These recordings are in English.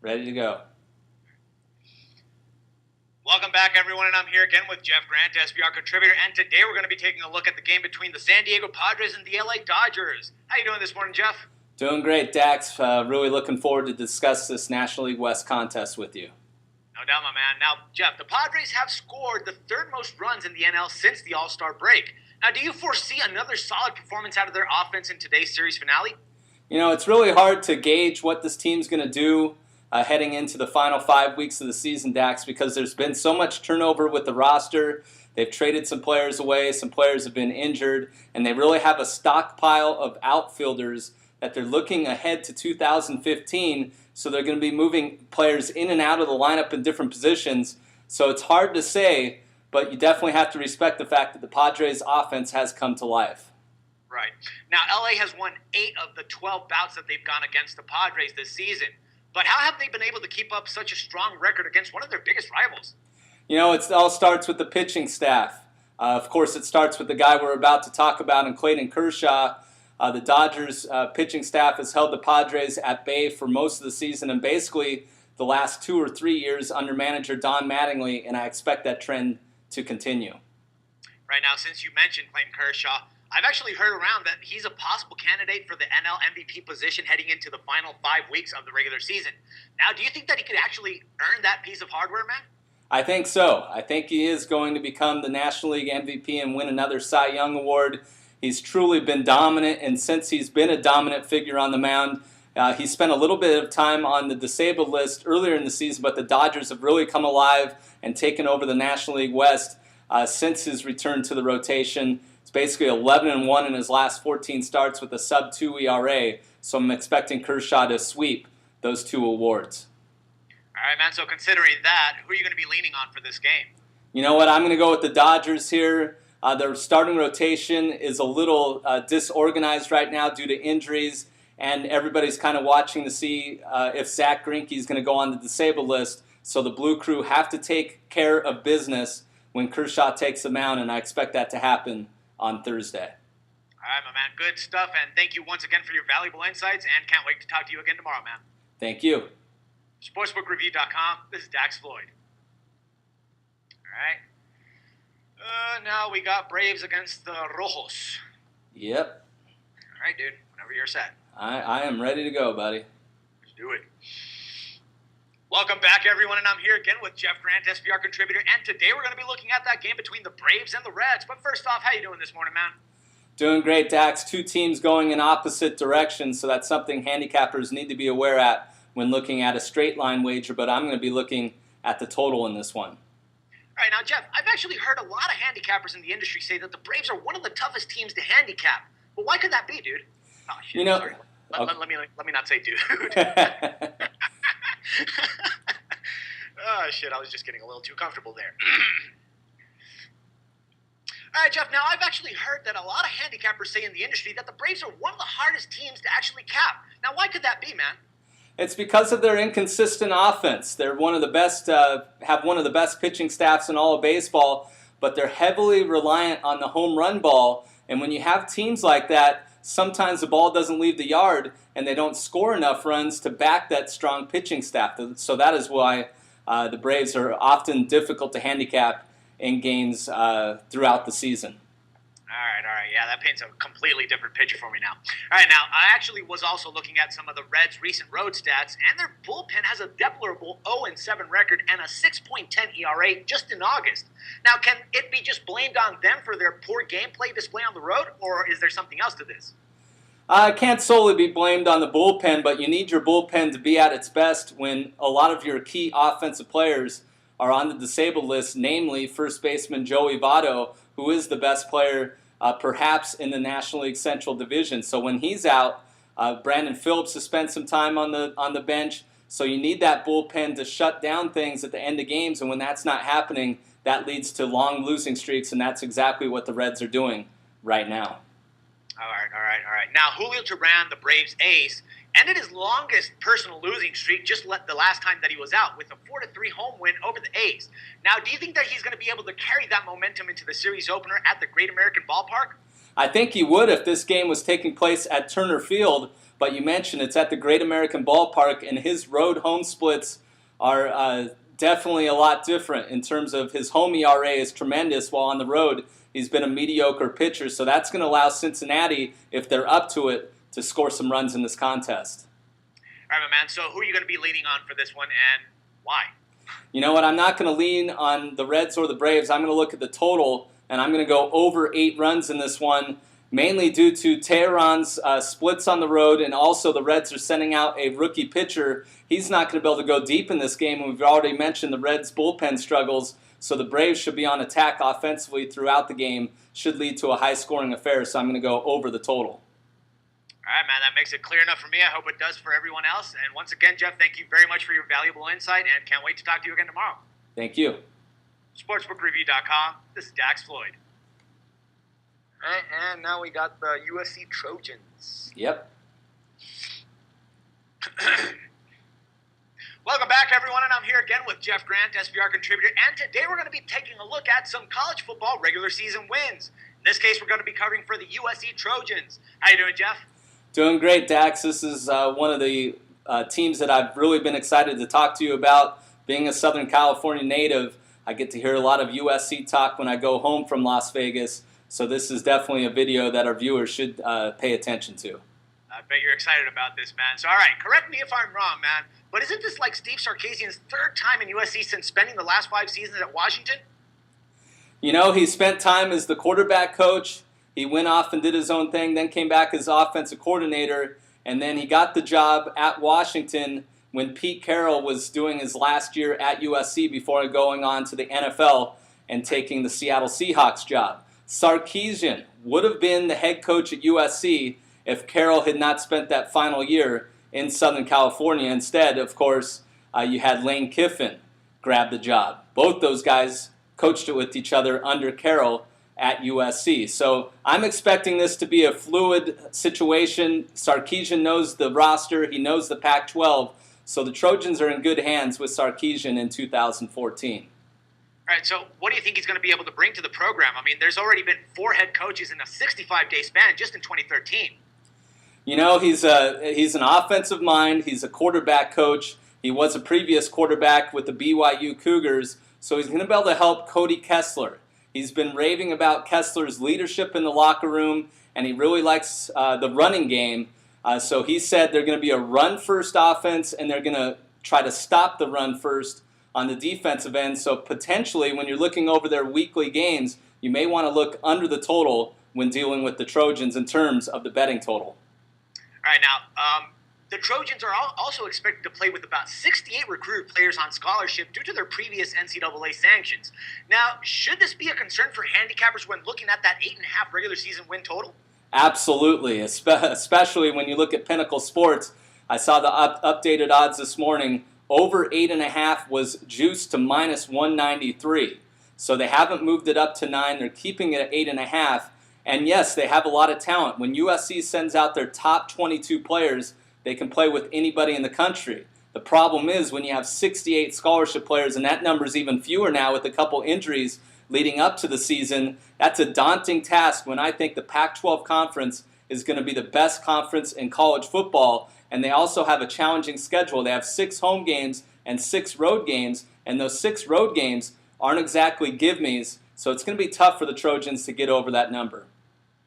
Ready to go. Welcome back, everyone, and I'm here again with Jeff Grant, SBR contributor, and today we're going to be taking a look at the game between the San Diego Padres and the LA Dodgers. How you doing this morning, Jeff? Doing great, Dax. Really looking forward to discuss this National League West contest with you. No doubt, my man. Now, Jeff, the Padres have scored the third most runs in the NL since the All-Star break. Now, do you foresee another solid performance out of their offense in today's series finale? You know, it's really hard to gauge what this team's going to do heading into the final 5 weeks of the season, Dax, because there's been so much turnover with the roster. They've traded some players away, some players have been injured, and they really have a stockpile of outfielders that they're looking ahead to 2015, so they're going to be moving players in and out of the lineup in different positions. So it's hard to say, but you definitely have to respect the fact that the Padres' offense has come to life. Right. Now, LA has won 8 of the 12 bouts that they've gone against the Padres this season. But how have they been able to keep up such a strong record against one of their biggest rivals? You know, it all starts with the pitching staff. Of course, it starts with the guy we're about to talk about in Clayton Kershaw. The Dodgers pitching staff has held the Padres at bay for most of the season and basically the last 2 or 3 years under manager Don Mattingly, and I expect that trend to continue. Right now, since you mentioned Clayton Kershaw, I've actually heard around that he's a possible candidate for the NL MVP position heading into the final 5 weeks of the regular season. Now, do you think that he could actually earn that piece of hardware, man? I think so. I think he is going to become the National League MVP and win another Cy Young Award. He's truly been dominant, and since he's been a dominant figure on the mound, he spent a little bit of time on the disabled list earlier in the season, but the Dodgers have really come alive and taken over the National League West since his return to the rotation. It's basically 11-1 in his last 14 starts with a sub-2 ERA, so I'm expecting Kershaw to sweep those 2 awards. All right, man, so considering that, who are you going to be leaning on for this game? You know what, I'm going to go with the Dodgers here. Their starting rotation is a little disorganized right now due to injuries, and everybody's kind of watching to see if Zach Greinke is going to go on the disabled list, so the Blue Crew have to take care of business when Kershaw takes the mound, and I expect that to happen on Thursday. All right, my man. Good stuff, and thank you once again for your valuable insights, and can't wait to talk to you again tomorrow, man. Thank you. SportsbookReview.com. This is Dax Floyd. All right. Now we got Braves against the Rojos. Yep. All right, dude. Whenever you're set. I am ready to go, buddy. Let's do it. Welcome back, everyone, and I'm here again with Jeff Grant, SBR contributor, and today we're going to be looking at that game between the Braves and the Reds. But first off, how you doing this morning, man? Doing great, Dax. 2 teams going in opposite directions, so that's something handicappers need to be aware at when looking at a straight line wager, but I'm going to be looking at the total in this one. All right, now, Jeff, I've actually heard a lot of handicappers in the industry say that the Braves are one of the toughest teams to handicap. But why could that be, dude? Oh, shit, you know, sorry. Let me not say dude. Oh, shit, I was just getting a little too comfortable there. All right, Jeff, now I've actually heard that a lot of handicappers say in the industry that the Braves are one of the hardest teams to actually cap. Now, why could that be, man? It's because of their inconsistent offense. They're one of the best, have one of the best pitching staffs in all of baseball, but they're heavily reliant on the home run ball. And when you have teams like that, sometimes the ball doesn't leave the yard and they don't score enough runs to back that strong pitching staff. So that is why the Braves are often difficult to handicap in games throughout the season. All right. Yeah, that paints a completely different picture for me now. All right, now, I actually was also looking at some of the Reds' recent road stats, and their bullpen has a deplorable 0-7 record and a 6.10 ERA just in August. Now, can it be just blamed on them for their poor gameplay display on the road, or is there something else to this? It can't solely be blamed on the bullpen, but you need your bullpen to be at its best when a lot of your key offensive players are on the disabled list, namely first baseman Joey Votto, who is the best player perhaps in the National League Central Division. So when he's out, Brandon Phillips has spent some time on the bench. So you need that bullpen to shut down things at the end of games, and when that's not happening, that leads to long losing streaks, and that's exactly what the Reds are doing right now. All right. Now, Julio Teheran, the Braves ace, ended his longest personal losing streak just the last time that he was out with a 4-3 home win over the A's. Now, do you think that he's going to be able to carry that momentum into the series opener at the Great American Ballpark? I think he would if this game was taking place at Turner Field, but you mentioned it's at the Great American Ballpark, and his road-home splits are definitely a lot different in terms of his home ERA is tremendous, while on the road he's been a mediocre pitcher. So that's going to allow Cincinnati, if they're up to it, to score some runs in this contest. All right, my man. So who are you going to be leaning on for this one, and why? You know what? I'm not going to lean on the Reds or the Braves. I'm going to look at the total, and I'm going to go over 8 runs in this one, mainly due to Teheran's splits on the road, and also the Reds are sending out a rookie pitcher. He's not going to be able to go deep in this game, and we've already mentioned the Reds' bullpen struggles, so the Braves should be on attack offensively throughout the game, should lead to a high-scoring affair, so I'm going to go over the total. All right, man, that makes it clear enough for me. I hope it does for everyone else. And once again, Jeff, thank you very much for your valuable insight, and can't wait to talk to you again tomorrow. Thank you. SportsbookReview.com. This is Dax Floyd. All right, and now we got the USC Trojans. Yep. Welcome back, everyone, and I'm here again with Jeff Grant, SBR contributor, and today we're going to be taking a look at some college football regular season wins. In this case, we're going to be covering for the USC Trojans. How you doing, Jeff? Doing great, Dax. This is one of the teams that I've really been excited to talk to you about. Being a Southern California native, I get to hear a lot of USC talk when I go home from Las Vegas, so this is definitely a video that our viewers should pay attention to. I bet you're excited about this, man. So, all right, correct me if I'm wrong, man, but isn't this like Steve Sarkisian's 3rd time in USC since spending the last 5 seasons at Washington? You know, he spent time as the quarterback coach. He went off and did his own thing, then came back as offensive coordinator, and then he got the job at Washington when Pete Carroll was doing his last year at USC before going on to the NFL and taking the Seattle Seahawks job. Sarkisian would have been the head coach at USC if Carroll had not spent that final year in Southern California. Instead, of course, you had Lane Kiffin grab the job. Both those guys coached it with each other under Carroll at USC. So I'm expecting this to be a fluid situation. Sarkisian knows the roster. He knows the Pac-12. So the Trojans are in good hands with Sarkisian in 2014. All right, so what do you think he's going to be able to bring to the program? I mean, there's already been 4 head coaches in a 65-day span just in 2013. You know, he's an offensive mind. He's a quarterback coach. He was a previous quarterback with the BYU Cougars, so he's going to be able to help Cody Kessler. He's been raving about Kessler's leadership in the locker room, and he really likes the running game. So he said they're going to be a run-first offense, and they're going to try to stop the run first on the defensive end. So potentially, when you're looking over their weekly games, you may want to look under the total when dealing with the Trojans in terms of the betting total. All right, now, the Trojans are also expected to play with about 68 recruited players on scholarship due to their previous NCAA sanctions. Now, should this be a concern for handicappers when looking at that 8.5 regular season win total? Absolutely, especially when you look at Pinnacle Sports. I saw the updated odds this morning. Over 8.5 was juiced to minus 193. So they haven't moved it up to 9. They're keeping it at 8.5. And yes, they have a lot of talent. When USC sends out their top 22 players, they can play with anybody in the country. The problem is when you have 68 scholarship players, and that number is even fewer now with a couple injuries leading up to the season, that's a daunting task when I think the Pac-12 conference is going to be the best conference in college football. And they also have a challenging schedule. They have 6 home games and 6 road games, and those 6 road games aren't exactly give-me's, so it's going to be tough for the Trojans to get over that number.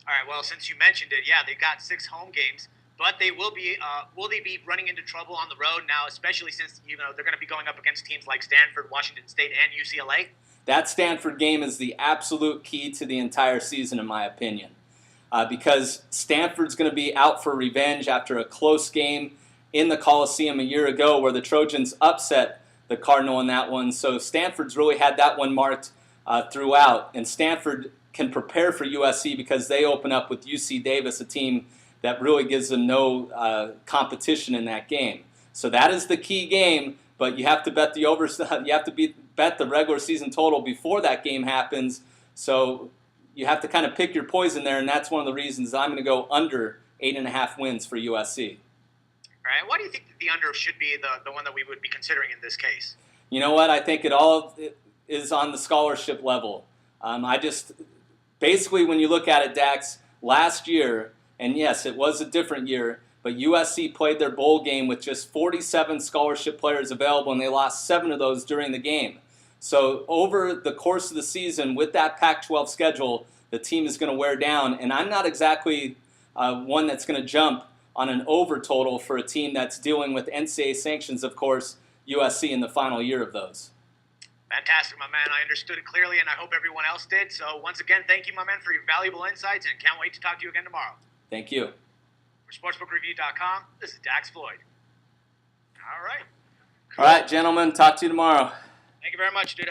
All right, well, since you mentioned it, yeah, they've got 6 home games, but they will they be running into trouble on the road now, especially since, you know, they're going to be going up against teams like Stanford, Washington State, and UCLA? That Stanford game is the absolute key to the entire season, in my opinion, because Stanford's going to be out for revenge after a close game in the Coliseum a year ago where the Trojans upset the Cardinal in that one. So Stanford's really had that one marked throughout, and Stanford can prepare for USC because they open up with UC Davis, a team that really gives them no competition in that game. So that is the key game, but you have to bet the bet the regular season total before that game happens. So you have to kind of pick your poison there, and that's one of the reasons I'm going to go under 8.5 wins for USC. All right, why do you think the under should be the one that we would be considering in this case? You know what? I think it all is on the scholarship level. Basically, when you look at it, Dax, last year, and yes, it was a different year, but USC played their bowl game with just 47 scholarship players available, and they lost 7 of those during the game. So over the course of the season, with that Pac-12 schedule, the team is going to wear down, and I'm not exactly one that's going to jump on an over total for a team that's dealing with NCAA sanctions, of course, USC in the final year of those. Fantastic, my man. I understood it clearly, and I hope everyone else did. So once again, thank you, my man, for your valuable insights, and can't wait to talk to you again tomorrow. Thank you. For SportsbookReview.com, this is Dax Floyd. All right. All right, gentlemen. Talk to you tomorrow. Thank you very much, dude.